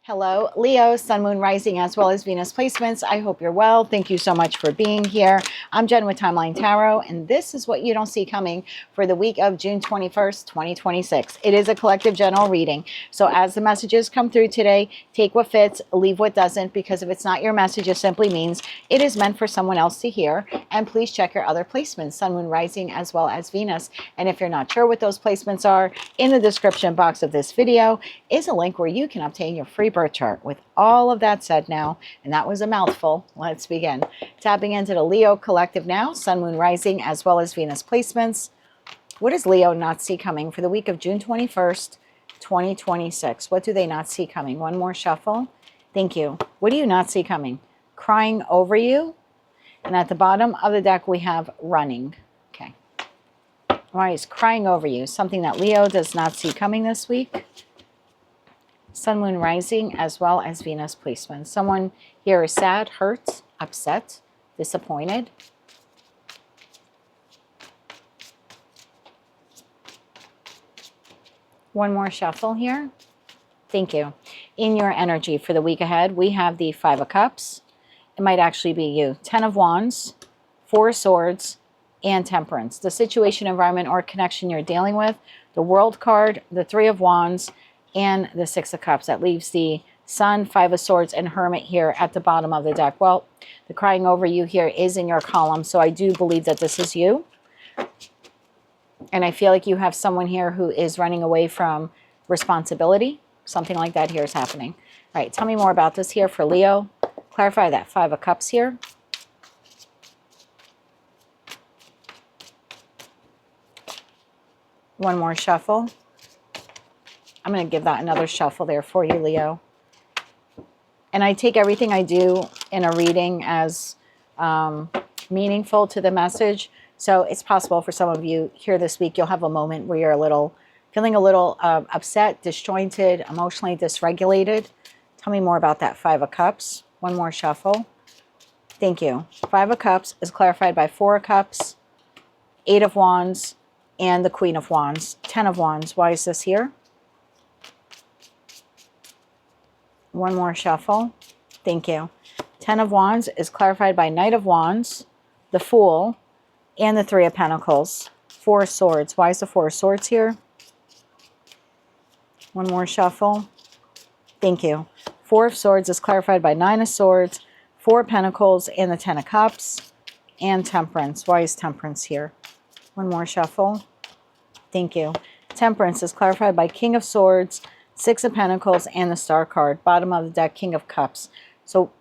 Hello, Leo, Sun, Moon, Rising, as well as Venus placements. I hope you're well. Thank you so much for being here. I'm Jen with Timeline Tarot, and this is what you don't see coming for the week of June 21st, 2026. It is a collective general reading. So as the messages come through today, take what fits, leave what doesn't, because if it's not your message, it simply means it is meant for someone else to hear. And please check your other placements, Sun, Moon, Rising, as well as Venus. And if you're not sure what those placements are, in the description box of this video is a link where you can obtain your free birth chart. With all of that said now, and that was a mouthful, let's begin. Tapping into the Leo collective now, Sun, Moon, Rising, as well as Venus placements. What does Leo not see coming for the week of June 21st, 2026? What do they not see coming? One more shuffle. Thank you. What do you not see coming? Crying over you. And at the bottom of the deck, we have running. Okay. Why is crying over you something that Leo does not see coming this week? Sun, Moon, Rising, as well as Venus placement. Someone here is sad, hurt, upset, disappointed. One more shuffle here. Thank you. In your energy for the week ahead, we have the Five of Cups. It might actually be you. 10 of Wands, 4 of Swords, and Temperance. The situation, environment, or connection you're dealing with. The World card, the 3 of Wands, and the 6 of Cups. That leaves the Sun, 5 of Swords, and Hermit here at the bottom of the deck. Well, the crying over you here is in your column, so I do believe that this is you. And I feel like you have someone here who is running away from responsibility. Something like that here is happening. All right, tell me more about this here for Leo. Clarify that 5 of Cups here. One more shuffle. I'm going to give that another shuffle there for you, Leo. And I take everything I do in a reading as meaningful to the message. So it's possible for some of you here this week, you'll have a moment where you're feeling a little upset, disjointed, emotionally dysregulated. Tell me more about that 5 of Cups. One more shuffle. Thank you. 5 of Cups is clarified by 4 of Cups, 8 of Wands, and the Queen of Wands. 10 of Wands. Why is this here? One more shuffle. Thank you. 10 of Wands is clarified by Knight of Wands, the Fool, and the 3 of Pentacles. 4 of Swords. Why is the 4 of Swords here? One more shuffle. Thank you. 4 of Swords is clarified by 9 of Swords, 4 of Pentacles, and the 10 of Cups, and Temperance. Why is Temperance here? One more shuffle. Thank you. Temperance is clarified by King of Swords, 6 of Pentacles, and the Star card. Bottom of the deck, King of Cups. So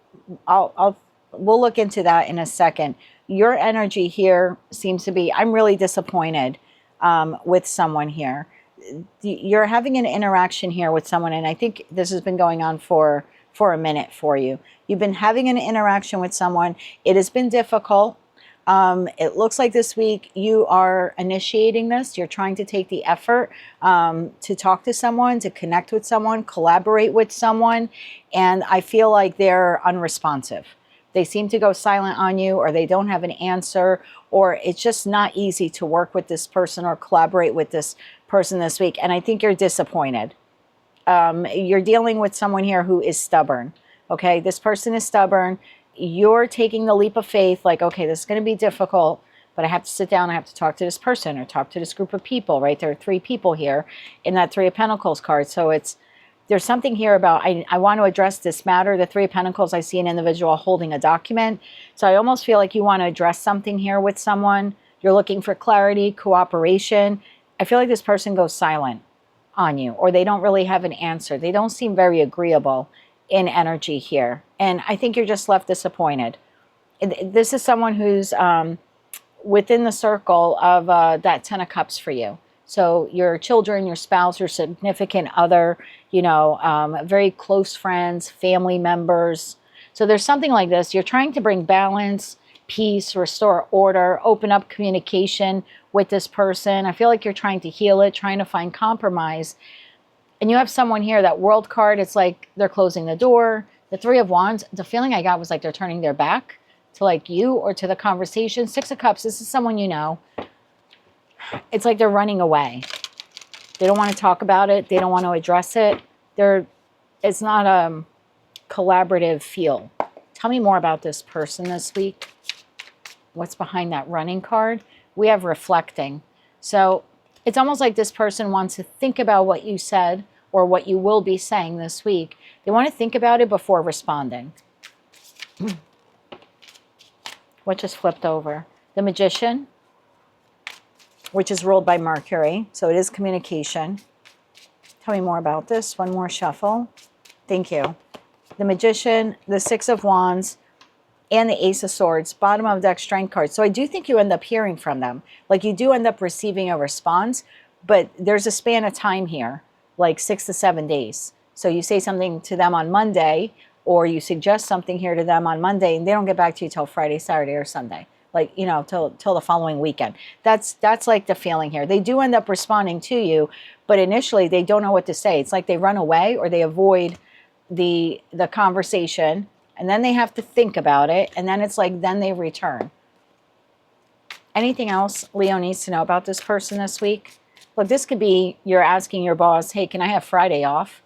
we'll look into that in a second. Your energy here seems to be, I'm really disappointed with someone here. You're having an interaction here with someone, and I think this has been going on for a minute for you. You've been having an interaction with someone. It has been difficult. It looks like this week you are initiating this. You're trying to take the effort to talk to someone, to connect with someone, collaborate with someone, and I feel like they're unresponsive. They seem to go silent on you, or they don't have an answer, or it's just not easy to work with this person or collaborate with this person this week. And I think you're disappointed. You're dealing with someone here who is stubborn. Okay, this person is stubborn. You're taking the leap of faith, like, okay, this is going to be difficult, but I have to sit down, I have to talk to this person or talk to this group of people, right? There are 3 people here in that 3 of Pentacles card. So there's something here about, I want to address this matter. The 3 of Pentacles, I see an individual holding a document. So I almost feel like you want to address something here with someone. You're looking for clarity, cooperation. I feel like this person goes silent on you, or they don't really have an answer. They don't seem very agreeable in energy here. And I think you're just left disappointed. This is someone who's within the circle of that 10 of Cups for you. So your children, your spouse, your significant other, very close friends, family members. So there's something like this. You're trying to bring balance, peace, restore order, open up communication with this person. I feel like you're trying to heal it, trying to find compromise. And you have someone here, that World card, it's like they're closing the door. The 3 of Wands, the feeling I got was like they're turning their back to like you or to the conversation. 6 of Cups, this is someone you know. It's like they're running away. They don't want to talk about it. They don't want to address it. They're it's not a collaborative feel. Tell me more about this person this week. What's behind that running card? We have reflecting. So it's almost like this person wants to think about what you said or what you will be saying this week. They want to think about it before responding. What just flipped over? The Magician, which is ruled by Mercury. So it is communication. Tell me more about this. One more shuffle. Thank you. The Magician, the Six of Wands, and the Ace of Swords, bottom of deck strength cards. So I do think you end up hearing from them. Like you do end up receiving a response, but there's a span of time here, like 6 to 7 days. So you say something to them on Monday, or you suggest something here to them on Monday, and they don't get back to you till Friday, Saturday, or Sunday. Like, you know, till the following weekend. That's like the feeling here. They do end up responding to you, but initially they don't know what to say. It's like they run away or they avoid the conversation, and then they have to think about it, and then it's like then they return. Anything else Leo needs to know about this person this week? Look, this could be you're asking your boss, hey, can I have Friday off?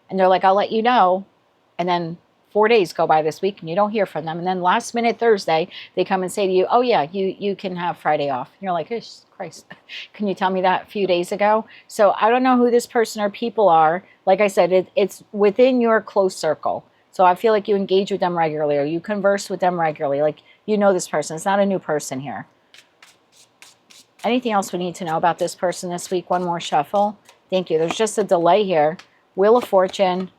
And they're like, I'll let you know. And then 4 days go by this week and you don't hear from them. And then last minute Thursday, they come and say to you, oh yeah, you can have Friday off. And you're like, oh, Christ, can you tell me that a few days ago? So I don't know who this person or people are. Like I said, it's within your close circle. So I feel like you engage with them regularly or you converse with them regularly. Like you know this person. It's not a new person here. Anything else we need to know about this person this week? One more shuffle. Thank you. There's just a delay here. Wheel of Fortune,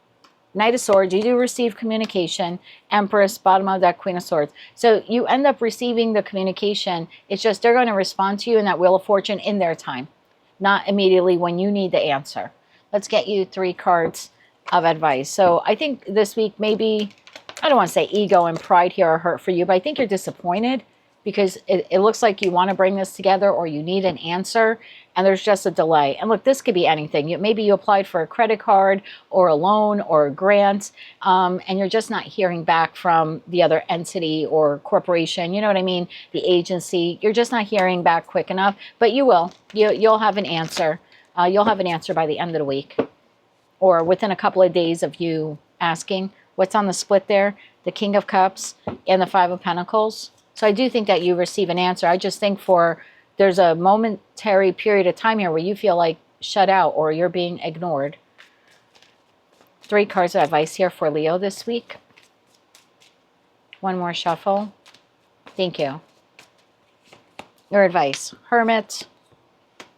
Knight of Swords. You do receive communication. Empress, bottom of that Queen of Swords. So you end up receiving the communication. It's just they're going to respond to you in that Wheel of Fortune in their time, not immediately when you need the answer. Let's get you 3 cards of advice. So I think this week maybe, I don't want to say ego and pride here are hurt for you, but I think you're disappointed because it looks like you want to bring this together or you need an answer and there's just a delay. And look, this could be anything. Maybe you applied for a credit card or a loan or a grant and you're just not hearing back from the other entity or corporation. You know what I mean? The agency. You're just not hearing back quick enough, but you will. You'll have an answer. You'll have an answer by the end of the week or within a couple of days of you asking. What's on the split there? The King of Cups and the Five of Pentacles. So I do think that you receive an answer. I just think there's a momentary period of time here where you feel like shut out or you're being ignored. 3 cards of advice here for Leo this week. One more shuffle. Thank you. Your advice. Hermit,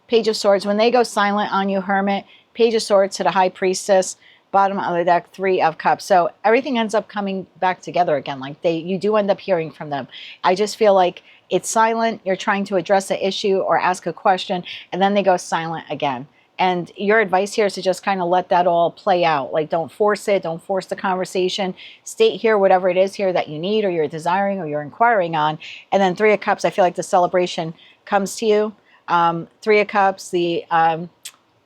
Page of Swords. When they go silent on you, Hermit, Page of Swords to the High Priestess, bottom of the deck, 3 of Cups. So everything ends up coming back together again. Like you do end up hearing from them. I just feel like it's silent. You're trying to address an issue or ask a question, and then they go silent again. And your advice here is to just kind of let that all play out. Like don't force it. Don't force the conversation. State here whatever it is here that you need or you're desiring or you're inquiring on. And then 3 of Cups, I feel like the celebration comes to you. 3 of Cups, the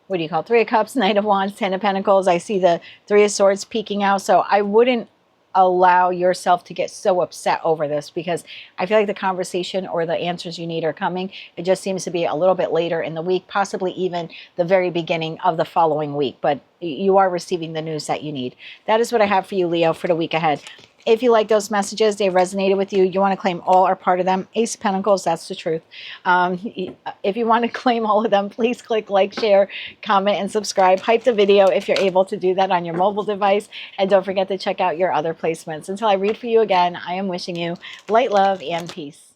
what do you call it? 3 of Cups, Knight of Wands, 10 of Pentacles. I see the 3 of Swords peeking out. So I wouldn't allow yourself to get so upset over this because I feel like the conversation or the answers you need are coming. It just seems to be a little bit later in the week, possibly even the very beginning of the following week. But you are receiving the news that you need. That is what I have for you, Leo, for the week ahead. If you like those messages, they resonated with you, you want to claim all or part of them, Ace of Pentacles, that's the truth. If you want to claim all of them, please click like, share, comment, and subscribe. Hype the video if you're able to do that on your mobile device. And don't forget to check out your other placements. Until I read for you again, I am wishing you light, love, and peace.